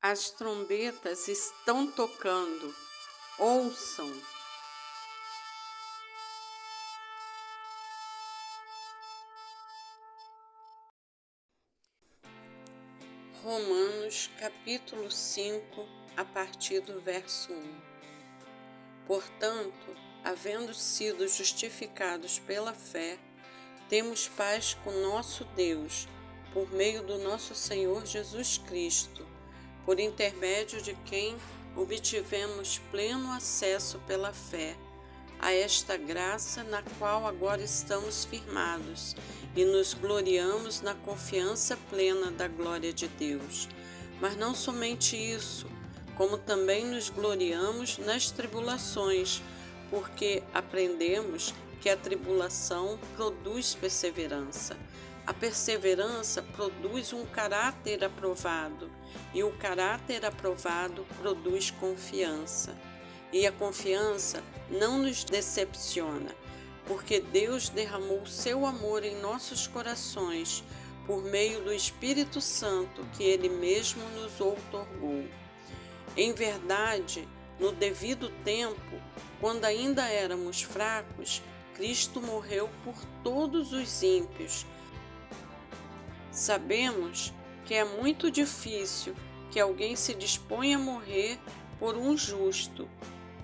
As trombetas estão tocando, ouçam. Romanos capítulo 5, a partir do verso 1. Portanto, havendo sido justificados pela fé, temos paz com nosso Deus, por meio do nosso Senhor Jesus Cristo, por intermédio de quem obtivemos pleno acesso pela fé a esta graça na qual agora estamos firmados e nos gloriamos na confiança plena da glória de Deus. Mas não somente isso, como também nos gloriamos nas tribulações, porque aprendemos que a tribulação produz perseverança. A perseverança produz um caráter aprovado, e o caráter aprovado produz confiança. E a confiança não nos decepciona, porque Deus derramou o seu amor em nossos corações por meio do Espírito Santo que Ele mesmo nos outorgou. Em verdade, no devido tempo, quando ainda éramos fracos, Cristo morreu por todos os ímpios. Sabemos que é muito difícil que alguém se disponha a morrer por um justo.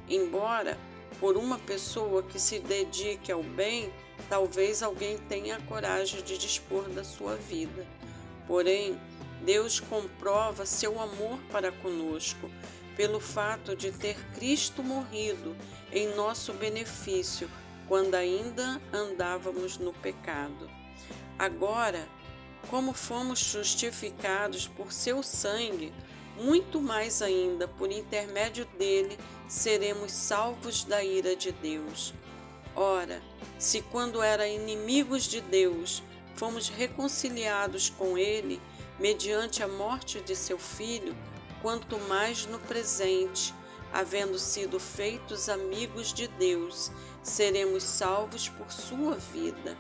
Embora, por uma pessoa que se dedique ao bem, talvez alguém tenha a coragem de dispor da sua vida. Porém, Deus comprova seu amor para conosco, pelo fato de ter Cristo morrido em nosso benefício, quando ainda andávamos no pecado. Agora, como fomos justificados por seu sangue, muito mais ainda, por intermédio dele, seremos salvos da ira de Deus. Ora, se quando era inimigos de Deus, fomos reconciliados com ele, mediante a morte de seu Filho, quanto mais no presente, havendo sido feitos amigos de Deus, seremos salvos por sua vida.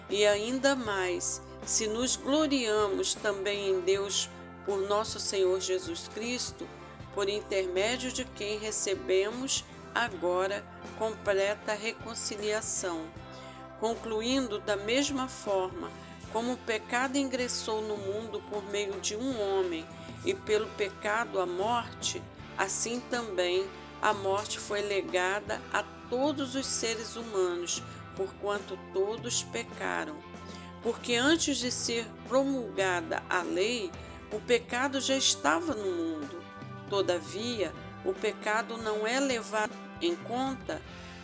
E ainda mais, se nos gloriamos também em Deus por nosso Senhor Jesus Cristo, por intermédio de quem recebemos agora completa reconciliação, concluindo da mesma forma, como o pecado ingressou no mundo por meio de um homem, e pelo pecado a morte, assim também a morte foi legada a todos os seres humanos, porquanto todos pecaram. Porque antes de ser promulgada a lei, o pecado já estava no mundo. Todavia, o pecado não é levado em conta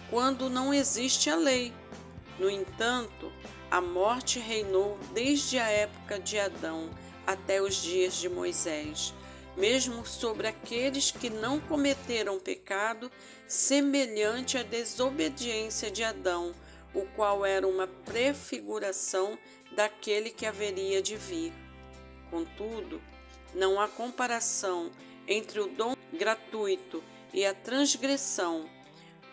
quando não existe a lei. No entanto, a morte reinou desde a época de Adão até os dias de Moisés, mesmo sobre aqueles que não cometeram pecado, semelhante à desobediência de Adão, o qual era uma prefiguração daquele que haveria de vir. Contudo, não há comparação entre o dom gratuito e a transgressão,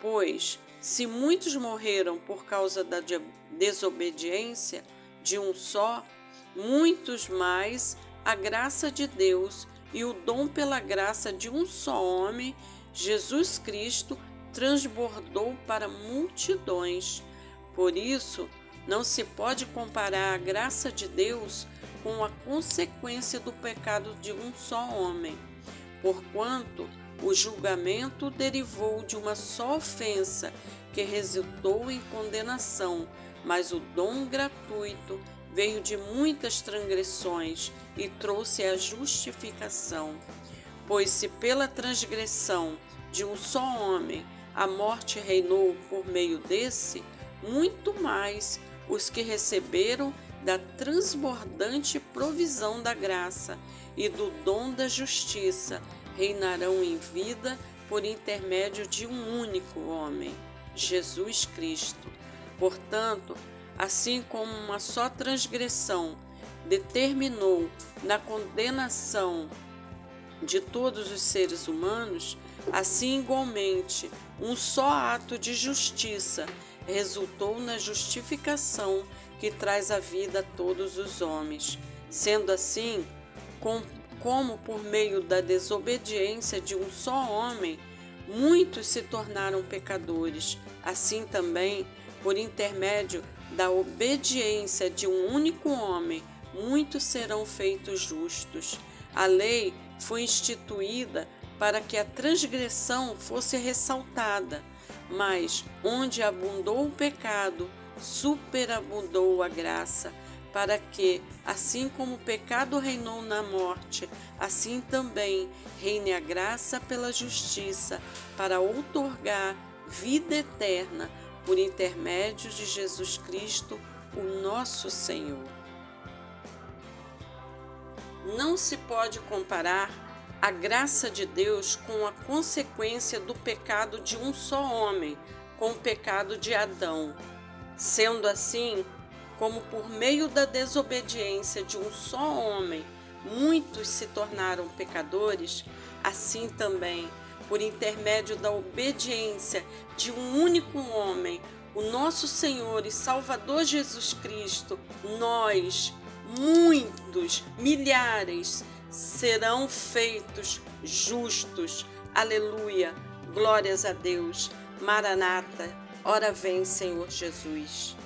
pois, se muitos morreram por causa da desobediência de um só, muitos mais a graça de Deus e o dom pela graça de um só homem, Jesus Cristo, transbordou para multidões. Por isso, não se pode comparar a graça de Deus com a consequência do pecado de um só homem, porquanto o julgamento derivou de uma só ofensa, que resultou em condenação, mas o dom gratuito veio de muitas transgressões e trouxe a justificação. Pois se pela transgressão de um só homem a morte reinou por meio desse, muito mais os que receberam da transbordante provisão da graça e do dom da justiça reinarão em vida por intermédio de um único homem, Jesus Cristo. Portanto, assim como uma só transgressão determinou na condenação de todos os seres humanos, assim igualmente um só ato de justiça resultou na justificação que traz a vida a todos os homens. Sendo assim, como por meio da desobediência de um só homem, muitos se tornaram pecadores, assim também, por intermédio da obediência de um único homem, muitos serão feitos justos. A lei foi instituída para que a transgressão fosse ressaltada, mas onde abundou o pecado, superabundou a graça, para que, assim como o pecado reinou na morte, assim também reine a graça pela justiça, para outorgar vida eterna por intermédio de Jesus Cristo, o nosso Senhor. Não se pode comparar a graça de Deus com a consequência do pecado de um só homem, com o pecado de Adão. Sendo assim, como por meio da desobediência de um só homem, muitos se tornaram pecadores, assim também, por intermédio da obediência de um único homem, o nosso Senhor e Salvador Jesus Cristo, nós, muitos, milhares, serão feitos justos. Aleluia! Glórias a Deus! Maranata! Ora vem, Senhor Jesus!